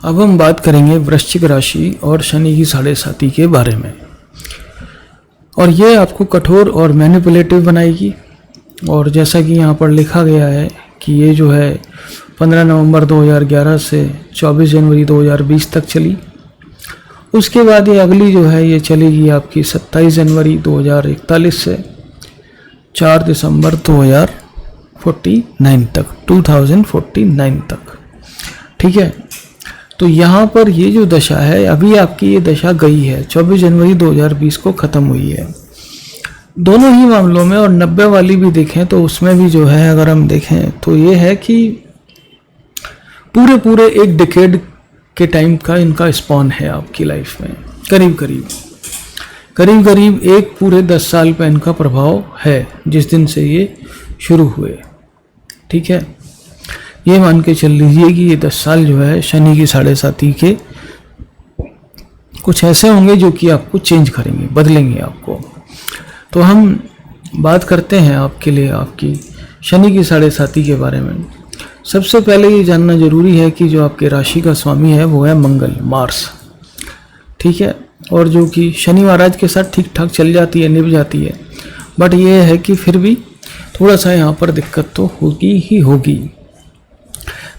अब हम बात करेंगे वृश्चिक राशि और शनि की साढ़े साती के बारे में। और ये आपको कठोर और मैनिपुलेटिव बनाएगी। और जैसा कि यहाँ पर लिखा गया है कि ये जो है 15 नवंबर 2011 से 24 जनवरी 2020 तक चली। उसके बाद ये अगली जो है ये चलेगी आपकी 27 जनवरी 2041 से 4 दिसंबर 2049 तक, 2049 तक। ठीक है, तो यहाँ पर ये जो दशा है, अभी आपकी ये दशा गई है, 24 जनवरी 2020 को ख़त्म हुई है। दोनों ही मामलों में, और 90 वाली भी देखें तो उसमें भी जो है अगर हम देखें तो ये है कि पूरे एक डिकेड के टाइम का इनका स्पॉन है आपकी लाइफ में। करीब करीब एक पूरे 10 साल पे इनका प्रभाव है जिस दिन से ये शुरू हुए। ठीक है, ये मान के चल लीजिए कि ये 10 साल जो है शनि की साढ़े साती के कुछ ऐसे होंगे जो कि आपको चेंज करेंगे, बदलेंगे आपको। तो हम बात करते हैं आपके लिए आपकी शनि की साढ़े साती के बारे में। सबसे पहले ये जानना जरूरी है कि जो आपके राशि का स्वामी है वो है मंगल, मार्स। ठीक है, और जो कि शनि महाराज के साथ ठीक ठाक चल जाती है, निभ जाती है, बट ये है कि फिर भी थोड़ा सा यहाँ पर दिक्कत तो होगी ही होगी।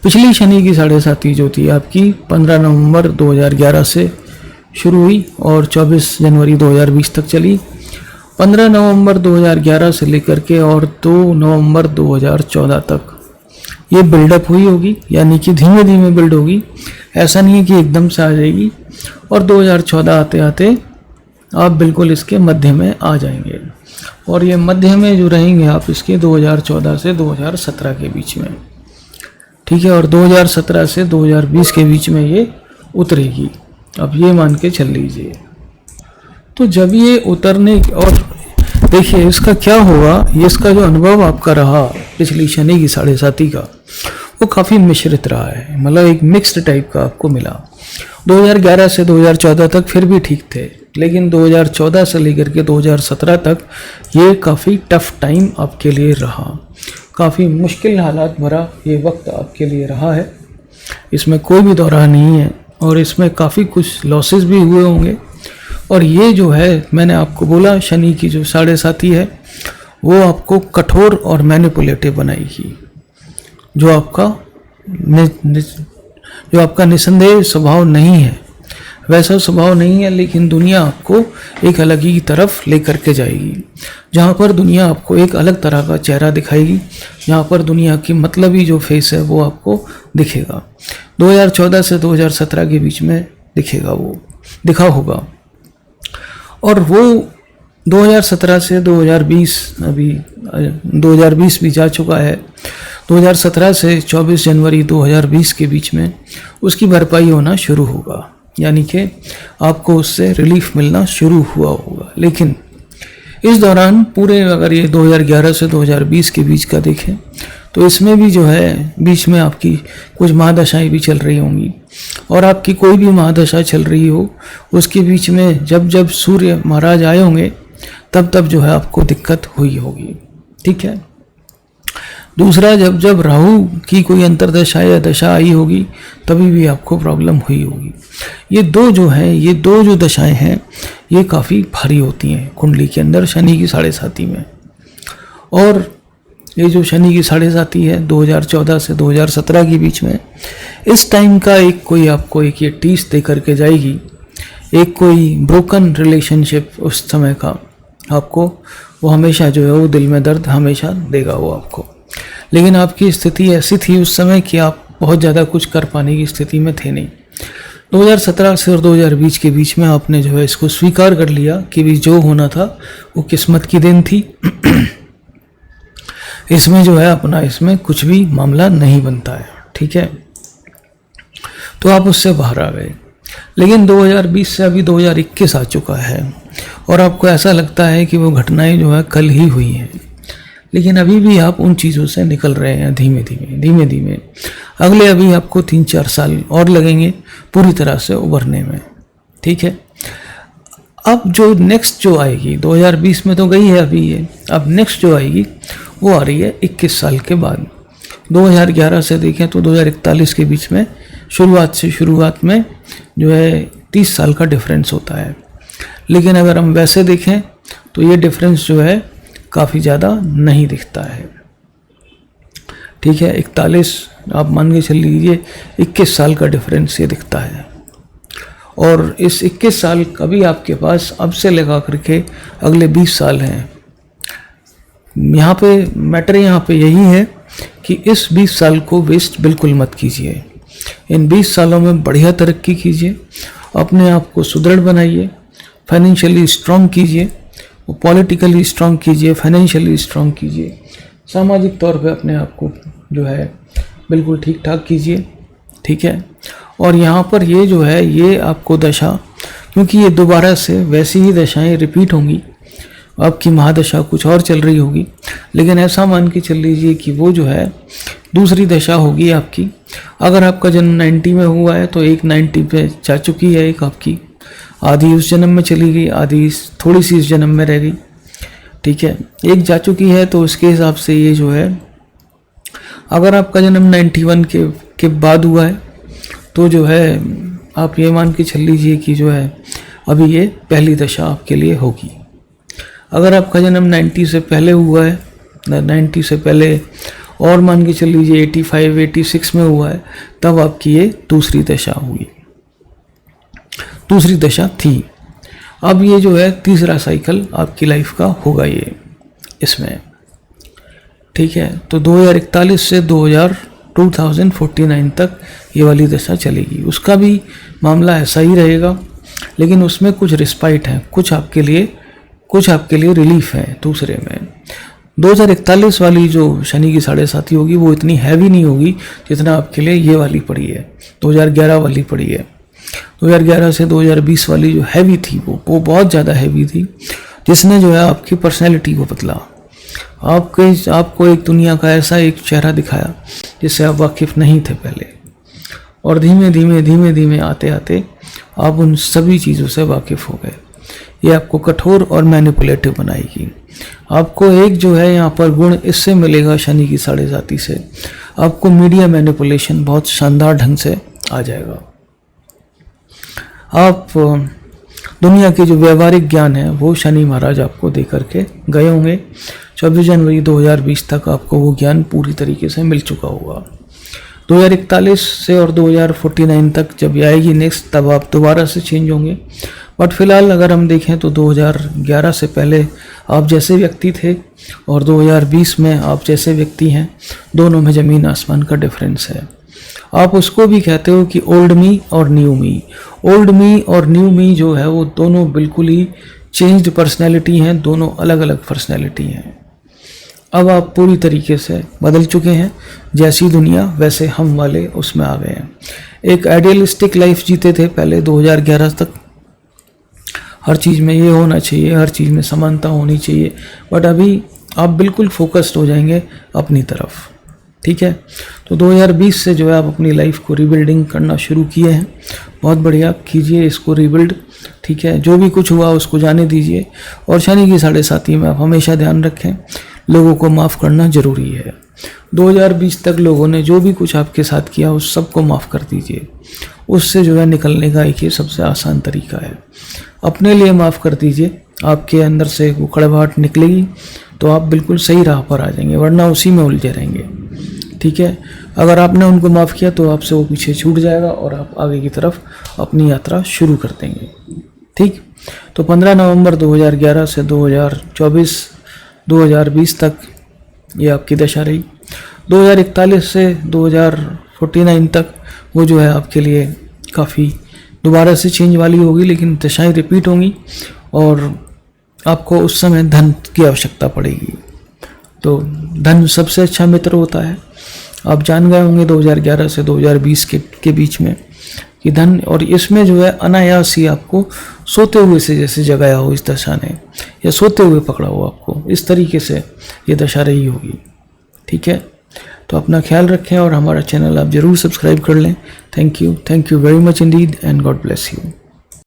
पिछली शनि की साढ़े साती जो थी आपकी 15 नवंबर 2011 से शुरू हुई और 24 जनवरी 2020 तक चली। 15 नवंबर 2011 से लेकर के और 2 नवंबर 2014 तक ये बिल्डअप हुई होगी, यानी कि धीमे धीमे बिल्ड होगी। ऐसा नहीं है कि एकदम से आ जाएगी। और 2014 आते आते आप बिल्कुल इसके मध्य में आ जाएंगे। और ये मध्य में जो रहेंगे आप इसके 2014 से 2017 के बीच में। ठीक है, और 2017 से 2020 के बीच में ये उतरेगी। अब ये मान के चल लीजिए। तो जब ये उतरने, और देखिए इसका क्या होगा, ये इसका जो अनुभव आपका रहा पिछली शनि की साढ़े साती का, वो काफ़ी मिश्रित रहा है। मतलब एक मिक्स्ड टाइप का आपको मिला। 2011 से 2014 तक फिर भी ठीक थे, लेकिन 2014 से लेकर के 2017 तक ये काफ़ी टफ टाइम आपके लिए रहा। काफ़ी मुश्किल हालात भरा ये वक्त आपके लिए रहा है, इसमें कोई भी दौरा नहीं है। और इसमें काफ़ी कुछ लॉसेस भी हुए होंगे। और ये जो है मैंने आपको बोला शनि की जो साढ़े साती है वो आपको कठोर और मैनिपुलेटिव बनाएगी। जो आपका निसंदेह स्वभाव नहीं है, वैसा स्वभाव नहीं है, लेकिन दुनिया आपको एक अलग ही तरफ लेकर के जाएगी। जहाँ पर दुनिया आपको एक अलग तरह का चेहरा दिखाएगी, जहाँ पर दुनिया की मतलबी जो फेस है वो आपको दिखेगा। 2014 से 2017 के बीच में दिखेगा, वो दिखा होगा। और वो 2017 से 2020, अभी 2020 भी जा चुका है, 2017 से 24 जनवरी 2020 के बीच में उसकी भरपाई होना शुरू होगा। यानी कि आपको उससे रिलीफ मिलना शुरू हुआ होगा। लेकिन इस दौरान पूरे, अगर ये 2011 से 2020 के बीच का देखें तो इसमें भी जो है बीच में आपकी कुछ महादशाएं भी चल रही होंगी। और आपकी कोई भी महादशा चल रही हो उसके बीच में जब सूर्य महाराज आए होंगे तब जो है आपको दिक्कत हुई होगी। ठीक है, दूसरा जब राहु की कोई अंतरदशा या दशा आई होगी तभी भी आपको प्रॉब्लम हुई होगी। ये दो जो दशाएं हैं ये काफ़ी भारी होती हैं कुंडली के अंदर शनि की साढ़े साती में। और ये जो शनि की साढ़े साती है 2014 से 2017 के बीच में, इस टाइम का एक कोई आपको एक ये टीस दे करके जाएगी, एक कोई ब्रोकन रिलेशनशिप उस समय का आपको, वो हमेशा जो है वो दिल में दर्द हमेशा देगा वो आपको। लेकिन आपकी स्थिति ऐसी थी उस समय कि आप बहुत ज़्यादा कुछ कर पाने की स्थिति में थे नहीं। 2017 से और 2020 के बीच में आपने जो है इसको स्वीकार कर लिया कि भी जो होना था वो किस्मत की देन थी। इसमें जो है अपना, इसमें कुछ भी मामला नहीं बनता है। ठीक है, तो आप उससे बाहर आ गए। लेकिन 2020 से अभी 2021 आ चुका है और आपको ऐसा लगता है कि वो घटनाएं जो है कल ही हुई हैं। लेकिन अभी भी आप उन चीज़ों से निकल रहे हैं धीमे धीमे। अगले अभी आपको 3-4 साल और लगेंगे पूरी तरह से उभरने में। ठीक है, अब जो नेक्स्ट जो आएगी 2020 में तो गई है अभी ये, अब नेक्स्ट जो आएगी वो आ रही है 21 साल के बाद। 2011 से देखें तो 2041 के बीच में शुरुआत में जो है 30 साल का डिफरेंस होता है। लेकिन अगर हम वैसे देखें तो ये डिफरेंस जो है काफ़ी ज़्यादा नहीं दिखता है। ठीक है, 41 आप मान के चल लीजिए 21 साल का डिफरेंस ये दिखता है। और इस 21 साल का भी आपके पास अब से लगा करके अगले 20 साल हैं। यहाँ पे मैटर यहाँ पे यही है कि इस 20 साल को वेस्ट बिल्कुल मत कीजिए। इन 20 सालों में बढ़िया तरक्की कीजिए, अपने आप को सुदृढ़ बनाइए, फाइनेंशियली स्ट्रांग कीजिए, पॉलिटिकली स्ट्रांग कीजिए, फाइनेंशियली स्ट्रांग कीजिए, सामाजिक तौर पे अपने आप को जो है बिल्कुल ठीक ठाक कीजिए। ठीक है, और यहाँ पर ये जो है ये आपको दशा, क्योंकि ये दोबारा से वैसी ही दशाएं रिपीट होंगी, आपकी महादशा कुछ और चल रही होगी, लेकिन ऐसा मान के चल लीजिए कि वो जो है दूसरी दशा होगी आपकी। अगर आपका जन्म 90 में हुआ है तो एक 90 पे जा चुकी है, एक आपकी आधी उस जन्म में चली गई, आधी थोड़ी सी इस जन्म में रह गई। ठीक है, एक जा चुकी है, तो उसके हिसाब से ये जो है अगर आपका जन्म 91 के बाद हुआ है तो जो है आप ये मान के चल लीजिए कि जो है अभी ये पहली दशा आपके लिए होगी। अगर आपका जन्म 90 से पहले हुआ है, 90 से पहले और मान के चल लीजिए 85 86 में हुआ है, तब आपकी ये दूसरी दशा हुई, दूसरी दशा थी। अब ये जो है तीसरा साइकिल आपकी लाइफ का होगा ये इसमें। ठीक है, तो 2041 से 2049 तक ये वाली दशा चलेगी। उसका भी मामला ऐसा ही रहेगा, लेकिन उसमें कुछ रिस्पाइट है, कुछ आपके लिए रिलीफ है। दूसरे में 2041 वाली जो शनि की 7.5 होगी वो इतनी हैवी नहीं होगी जितना आपके लिए ये वाली पड़ी है, 2011 वाली पड़ी है। 2011 से 2020 वाली जो हैवी थी वो बहुत ज़्यादा हैवी थी, जिसने जो है आपकी पर्सनैलिटी को बदला, आपको एक दुनिया का ऐसा एक चेहरा दिखाया जिससे आप वाकिफ नहीं थे पहले, और धीमे धीमे आते आते आप उन सभी चीज़ों से वाकिफ हो गए। ये आपको कठोर और मैनिपुलेटिव बनाएगी। आपको एक जो है यहाँ पर गुण इससे मिलेगा शनि की 7.5 से, आपको मीडिया मैनिपुलेशन बहुत शानदार ढंग से आ जाएगा। आप दुनिया के जो व्यवहारिक ज्ञान है वो शनि महाराज आपको दे करके गए होंगे। 24 जनवरी 2020 तक आपको वो ज्ञान पूरी तरीके से मिल चुका होगा। 2041 से और 2049 तक जब ये आएगी नेक्स्ट, तब आप दोबारा से चेंज होंगे। बट फिलहाल अगर हम देखें तो 2011 से पहले आप जैसे व्यक्ति थे और 2020 में आप जैसे व्यक्ति हैं, दोनों में ज़मीन आसमान का डिफरेंस है। आप उसको भी कहते हो कि ओल्ड मी और न्यू मी। ओल्ड मी और न्यू मी जो है वो दोनों बिल्कुल ही चेंज्ड पर्सनैलिटी हैं, दोनों अलग अलग पर्सनैलिटी हैं। अब आप पूरी तरीके से बदल चुके हैं, जैसी दुनिया वैसे हम वाले उसमें आ गए हैं। एक आइडियलिस्टिक लाइफ जीते थे पहले 2011 तक, हर चीज़ में ये होना चाहिए, हर चीज़ में समानता होनी चाहिए, बट अभी आप बिल्कुल फोकस्ड हो जाएंगे अपनी तरफ। ठीक है, तो 2020 से जो है आप अपनी लाइफ को रीबिल्डिंग करना शुरू किए हैं, बहुत बढ़िया कीजिए इसको रीबिल्ड। ठीक है, जो भी कुछ हुआ उसको जाने दीजिए, और शनि की 7.5 में आप हमेशा ध्यान रखें, लोगों को माफ़ करना ज़रूरी है। 2020 तक लोगों ने जो भी कुछ आपके साथ किया उस सबको माफ़ कर दीजिए। उससे जो है निकलने का एक ये सबसे आसान तरीका है, अपने लिए माफ़ कर दीजिए। आपके अंदर से वो कड़वाहट निकलेगी तो आप बिल्कुल सही राह पर आ जाएंगे, वरना उसी में उलझे रहेंगे। ठीक है, अगर आपने उनको माफ़ किया तो आपसे वो पीछे छूट जाएगा और आप आगे की तरफ अपनी यात्रा शुरू कर देंगे। ठीक, तो 15 नवंबर 2011 से 2020 तक ये आपकी दशा रही। 2041 से 2049 तक वो जो है आपके लिए काफ़ी दोबारा से चेंज वाली होगी, लेकिन दशाएं रिपीट होंगी और आपको उस समय धन की आवश्यकता पड़ेगी। तो धन सबसे अच्छा मित्र होता है। आप जान गए होंगे 2011 से 2020 के बीच में कि धन, और इसमें जो है अनायास ही आपको सोते हुए से जैसे जगाया हो इस दशा ने, या सोते हुए पकड़ा हो आपको, इस तरीके से ये दशा रही होगी। ठीक है, तो अपना ख्याल रखें और हमारा चैनल आप ज़रूर सब्सक्राइब कर लें। Thank you very much Indeed and God bless you.